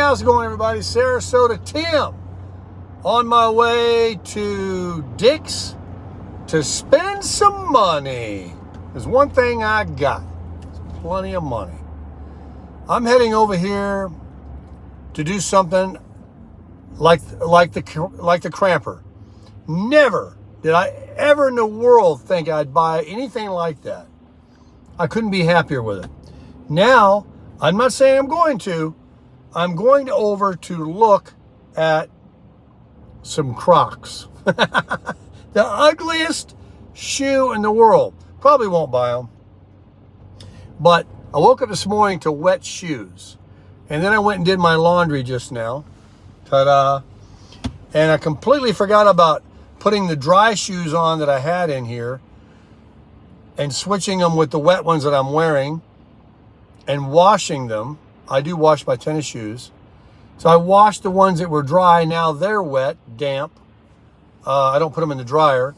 how's it going, everybody? Sarasota Tim. On my way to Dick's to spend some money. There's one thing I got. There's plenty of money. I'm heading over here to do something like the Cramper. Never did I ever in the world think I'd buy anything like that. I couldn't be happier with it. Now, I'm not saying I'm going to. I'm going over to look at some Crocs. The ugliest shoe in the world. Probably won't buy them. But I woke up this morning to wet shoes. And then I went and did my laundry just now. Ta-da. And I completely forgot about putting the dry shoes on that I had in here and switching them with the wet ones that I'm wearing and washing them. I do wash my tennis shoes. So I washed the ones that were dry. Now they're wet, damp. I don't put them in the dryer.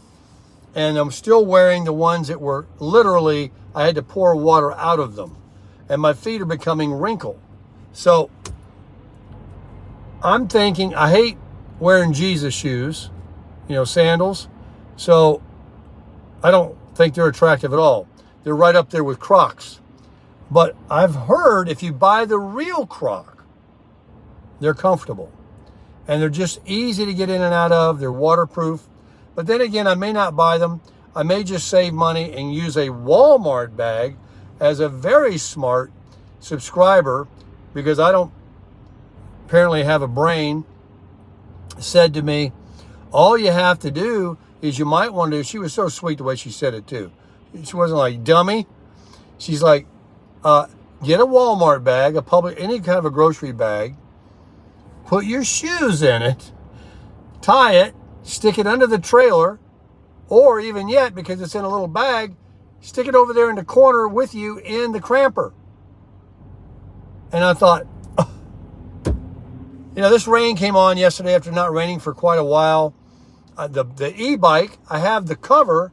And I'm still wearing the ones that were literally, I had to pour water out of them. And my feet are becoming wrinkled. So I'm thinking, I hate wearing Jesus shoes, sandals. So I don't think they're attractive at all. They're right up there with Crocs. But I've heard if you buy the real Croc, they're comfortable. And they're just easy to get in and out of. They're waterproof. But then again, I may not buy them. I may just save money and use a Walmart bag as a very smart subscriber, because I don't apparently have a brain, said to me, all you have to do is you might want to, she was so sweet the way she said it too. She wasn't like, dummy. She's like, get a Walmart bag, any kind of a grocery bag, put your shoes in it, tie it, stick it under the trailer, or even yet, because it's in a little bag, stick it over there in the corner with you in the Cramper. And I thought, this rain came on yesterday after not raining for quite a while. The e-bike, I have the cover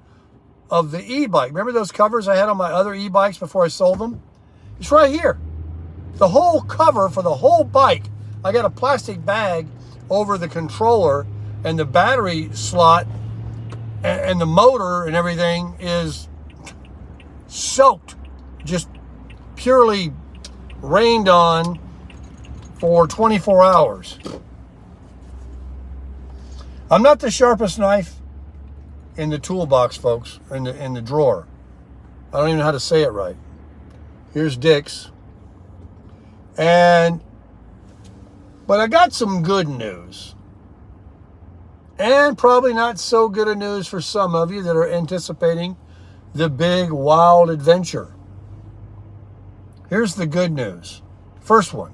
of the e-bike. Remember those covers I had on my other e-bikes before I sold them? It's right here. The whole cover for the whole bike. I got a plastic bag over the controller, and the battery slot and the motor and everything is soaked. Just purely rained on for 24 hours. I'm not the sharpest knife in the toolbox, folks, in the drawer. I don't even know how to say it right. Here's Dick's. But I got some good news. And probably not so good a news for some of you that are anticipating the big wild adventure. Here's the good news. First one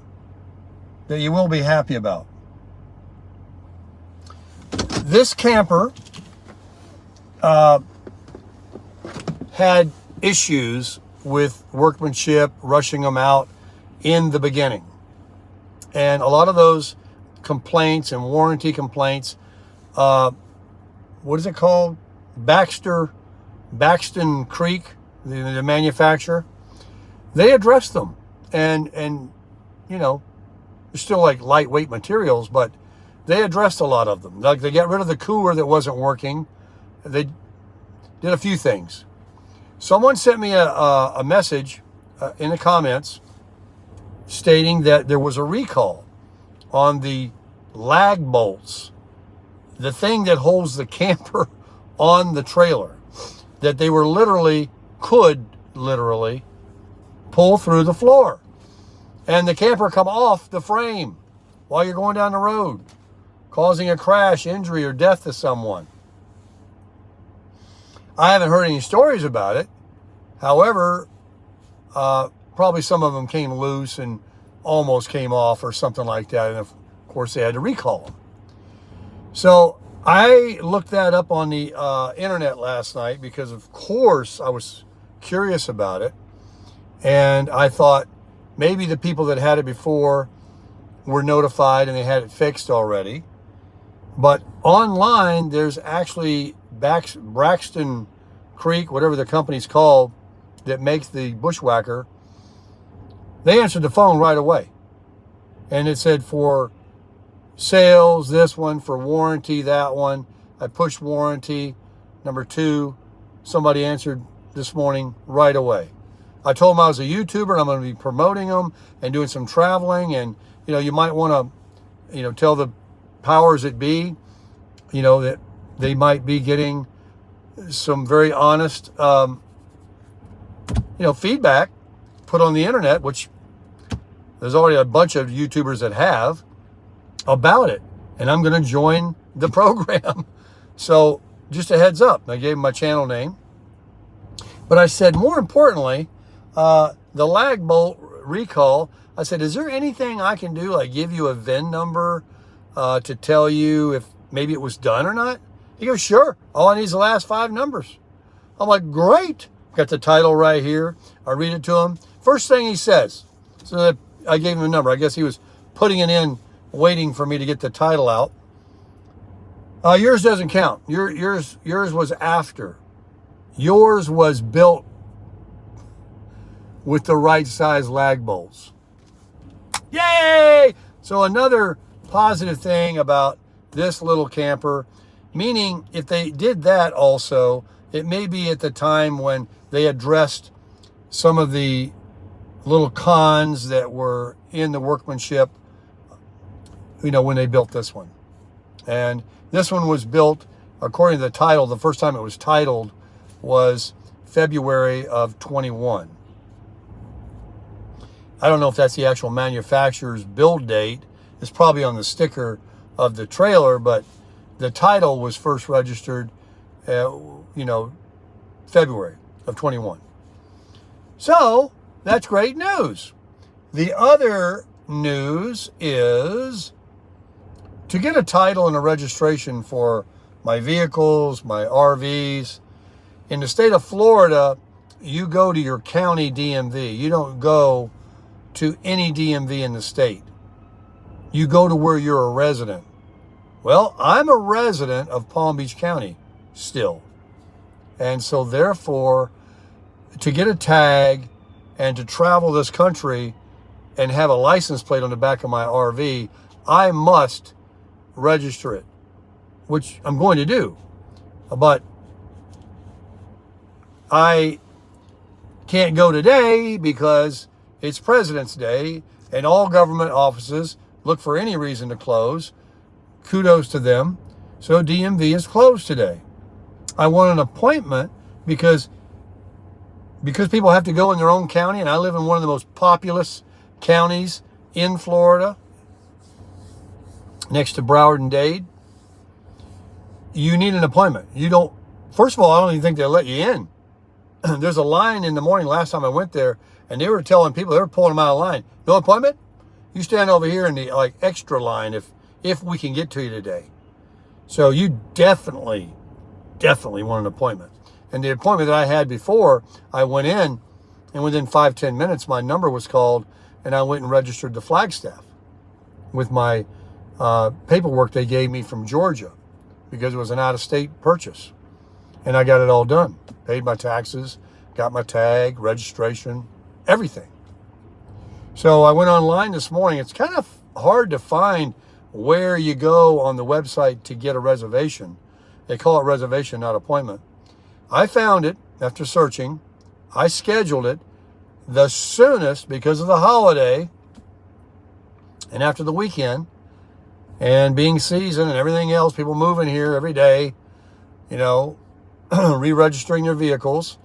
that you will be happy about. This camper had issues with workmanship, rushing them out in the beginning. And a lot of those complaints and warranty complaints, what is it called? Baxton Creek, the manufacturer, they addressed them. And they're still like lightweight materials, but they addressed a lot of them. Like they got rid of the cooler that wasn't working. They did a few things. Someone sent me a message in the comments stating that there was a recall on the lag bolts, the thing that holds the camper on the trailer, that they could literally pull through the floor and the camper come off the frame while you're going down the road, causing a crash, injury, or death to someone. I haven't heard any stories about it. However, probably some of them came loose and almost came off or something like that. And of course, they had to recall them. So I looked that up on the internet last night because, of course, I was curious about it. And I thought maybe the people that had it before were notified and they had it fixed already. But online, there's actually Braxton Creek, whatever the company's called, that makes the Bushwhacker. They answered the phone right away. and it said for sales, this one, for warranty, that one. I pushed warranty. Number 2, somebody answered this morning right away. I told them I was a YouTuber and I'm going to be promoting them and doing some traveling, and you might want to tell the powers that be that they might be getting some very honest feedback put on the internet, which there's already a bunch of YouTubers that have, about it, and I'm going to join the program. So just a heads up. I gave them my channel name, but I said, more importantly, the lag bolt recall, I said, is there anything I can do, like give you a VIN number to tell you if maybe it was done or not? He goes, sure. All I need is the last 5 numbers. I'm like, great. Got the title right here. I read it to him. First thing he says, so that I gave him a number. I guess he was putting it in, waiting for me to get the title out. Yours doesn't count. Yours was after. Yours was built with the right size lag bolts. Yay! So another positive thing about this little camper, meaning if they did that also, it may be at the time when they addressed some of the little cons that were in the workmanship, when they built this one. And this one was built, according to the title, the first time it was titled was February of 21. I don't know if that's the actual manufacturer's build date. It's probably on the sticker of the trailer, but the title was first registered, February of 21. So that's great news. The other news is to get a title and a registration for my vehicles, my RVs. In the state of Florida, you go to your county DMV. You don't go to any DMV in the state. You go to where you're a resident. Well, I'm a resident of Palm Beach County still. And so therefore, to get a tag and to travel this country and have a license plate on the back of my RV, I must register it, which I'm going to do. But I can't go today because it's President's Day and all government offices look for any reason to close. Kudos to them. So DMV is closed today. I want an appointment because people have to go in their own county, and I live in one of the most populous counties in Florida, next to Broward and Dade. You need an appointment. First of all, I don't even think they'll let you in. There's a line in the morning last time I went there, and they were telling people, they were pulling them out of line. No appointment? You stand over here in the extra line if we can get to you today. So you definitely want an appointment. And the appointment that I had before, I went in, and within 5-10 minutes, my number was called, and I went and registered to Flagstaff with my paperwork they gave me from Georgia, because it was an out-of-state purchase. And I got it all done. Paid my taxes, got my tag, registration, everything. So I went online this morning. It's kind of hard to find where you go on the website to get a reservation. They call it reservation, not appointment. I found it after searching. I scheduled it the soonest because of the holiday and after the weekend and being season and everything else, people moving here every day, re-registering their vehicles,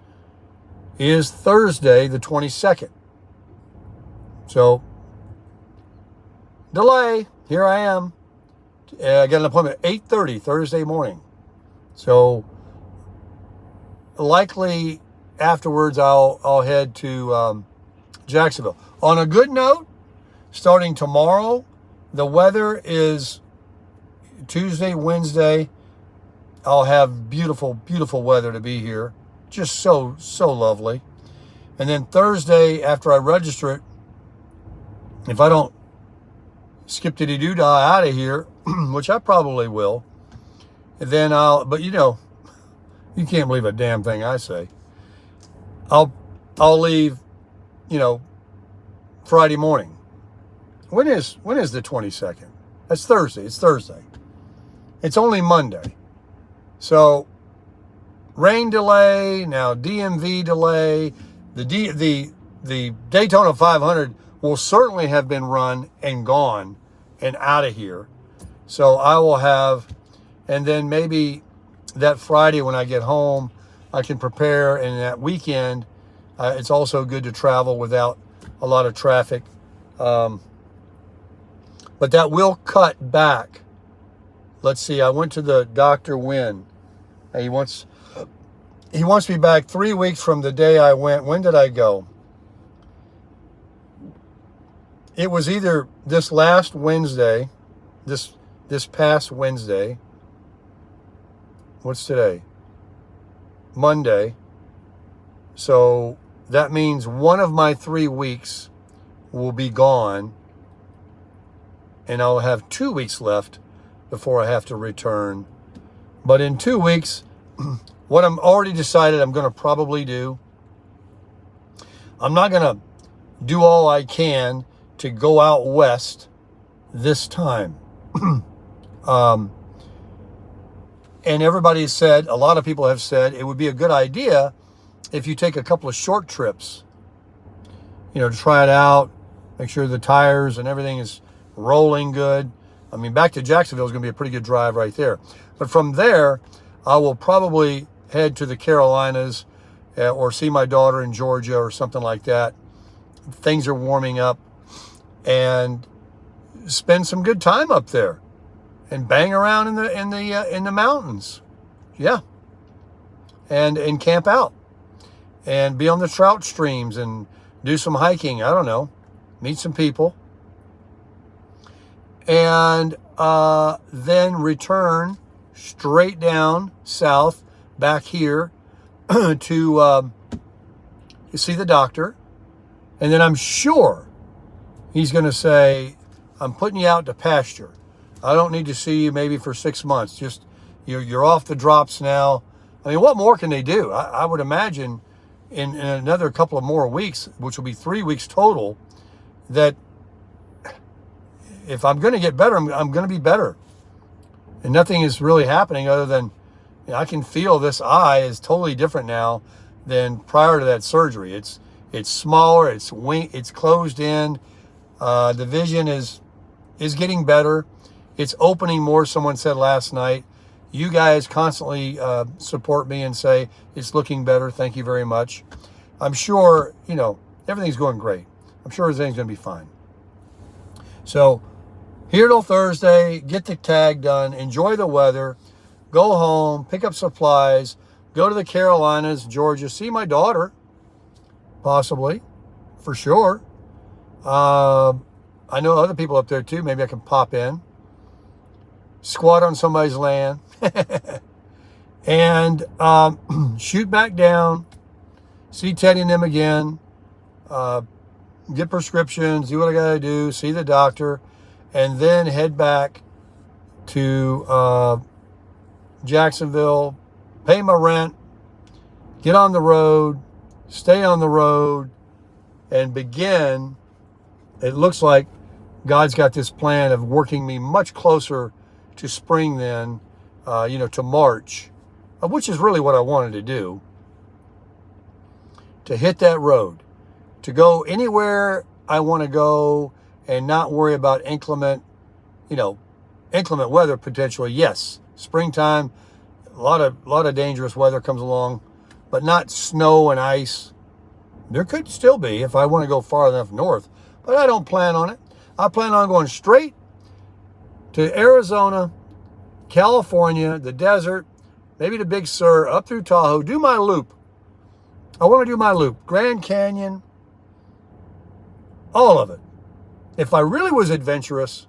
is Thursday, the 22nd. So, delay. Here I am. I got an appointment at 8:30 Thursday morning. So, likely afterwards I'll head to Jacksonville. On a good note, starting tomorrow, the weather is Tuesday, Wednesday. I'll have beautiful, beautiful weather to be here. Just so lovely. And then Thursday, after I register it, if I don't skip-diddy-doo-dah out of here, which I probably will, then but you can't believe a damn thing I say. I'll leave, Friday morning when is the 22nd? That's Thursday. It's Thursday. It's only Monday. So rain delay, now DMV delay. The Daytona 500 will certainly have been run and gone and out of here. So I will have, and then maybe that Friday when I get home, I can prepare, and that weekend, it's also good to travel without a lot of traffic. But that will cut back. Let's see, I went to the doctor when? He wants me back 3 weeks from the day I went. When did I go? It was either this last Wednesday, this past Wednesday. What's today? Monday. So that means one of my 3 weeks will be gone, and I'll have 2 weeks left before I have to return. But in 2 weeks, what I'm already decided I'm going to probably do, I'm not going to do all I can to go out west this time. And everybody said, a lot of people have said, it would be a good idea if you take a couple of short trips, to try it out, make sure the tires and everything is rolling good. I mean, back to Jacksonville is going to be a pretty good drive right there. But from there, I will probably head to the Carolinas or see my daughter in Georgia or something like that. Things are warming up, and spend some good time up there and bang around in the mountains. Yeah. And camp out and be on the trout streams and do some hiking. I don't know. Meet some people. And then return straight down south back here to see the doctor. And then I'm sure he's going to say, I'm putting you out to pasture. I don't need to see you maybe for 6 months. Just you're off the drops now. I mean, what more can they do? I would imagine in another couple of more weeks, which will be 3 weeks total, that if I'm going to get better, I'm going to be better. And nothing is really happening other than I can feel this eye is totally different now than prior to that surgery. It's smaller. It's closed in. The vision is getting better. It's opening more. Someone said last night. You guys constantly support me and say it's looking better. Thank you very much. I'm sure everything's going great. I'm sure everything's going to be fine. So here till Thursday, get the tag done, enjoy the weather, go home, pick up supplies, go to the Carolinas, Georgia, see my daughter, possibly, for sure. I know other people up there too. Maybe I can pop in, squat on somebody's land, and shoot back down, see Teddy and them again, get prescriptions, do what I got to do, see the doctor, and then head back to Jacksonville, pay my rent, get on the road, stay on the road, and begin. It looks like God's got this plan of working me much closer to spring then, to March, which is really what I wanted to do, to hit that road, to go anywhere I want to go and not worry about inclement weather potentially. Yes, springtime, a lot of dangerous weather comes along, but not snow and ice. There could still be if I want to go far enough north, but I don't plan on it. I plan on going straight to Arizona, California, the desert, maybe to Big Sur, up through Tahoe, do my loop. I want to do my loop. Grand Canyon, all of it. If I really was adventurous,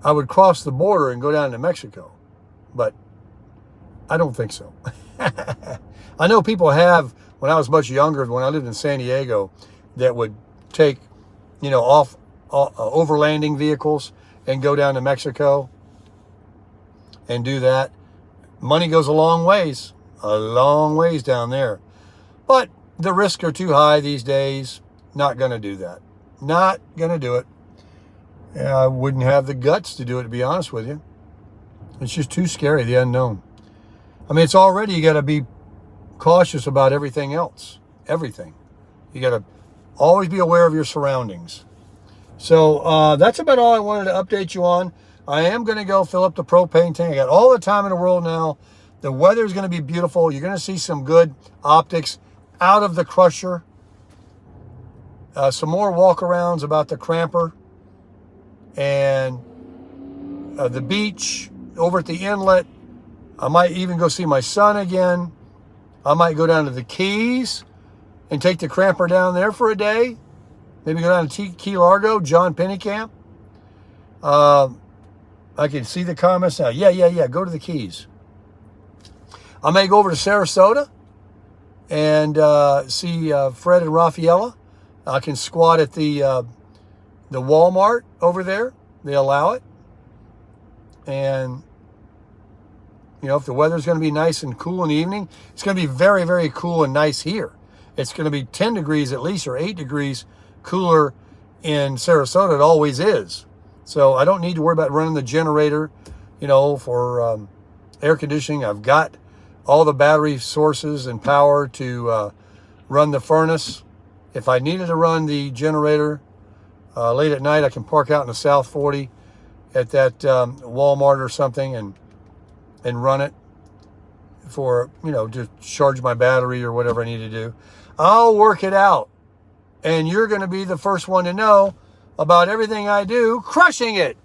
I would cross the border and go down to Mexico. But I don't think so. I know people have, when I was much younger, when I lived in San Diego, that would take, overlanding vehicles and go down to Mexico and do that. Money goes a long ways down there. But the risks are too high these days. Not going to do that. Not going to do it. I wouldn't have the guts to do it, to be honest with you. It's just too scary, the unknown. I mean, it's already, you got to be cautious about everything else. Everything. You got to always be aware of your surroundings. So that's about all I wanted to update you on. I am going to go fill up the propane tank. I got all the time in the world now. The weather is going to be beautiful. You're going to see some good optics out of the crusher. Some more walk-arounds about the Cramper and the beach over at the inlet. I might even go see my son again. I might go down to the Keys and take the Cramper down there for a day. Maybe go down to Key Largo, John Pennycamp. I can see the comments now. Yeah. Go to the Keys. I may go over to Sarasota and see Fred and Rafaela. I can squat at the Walmart over there. They allow it. And, you know, if the weather's going to be nice and cool in the evening, it's going to be very, very cool and nice here. It's going to be 10 degrees at least, or 8 degrees cooler in Sarasota. It always is. So I don't need to worry about running the generator, you know, for air conditioning. I've got all the battery sources and power to run the furnace. If I needed to run the generator late at night, I can park out in the South 40 at that Walmart or something and run it for, you know, to charge my battery or whatever I need to do. I'll work it out. And you're going to be the first one to know about everything I do, crushing it.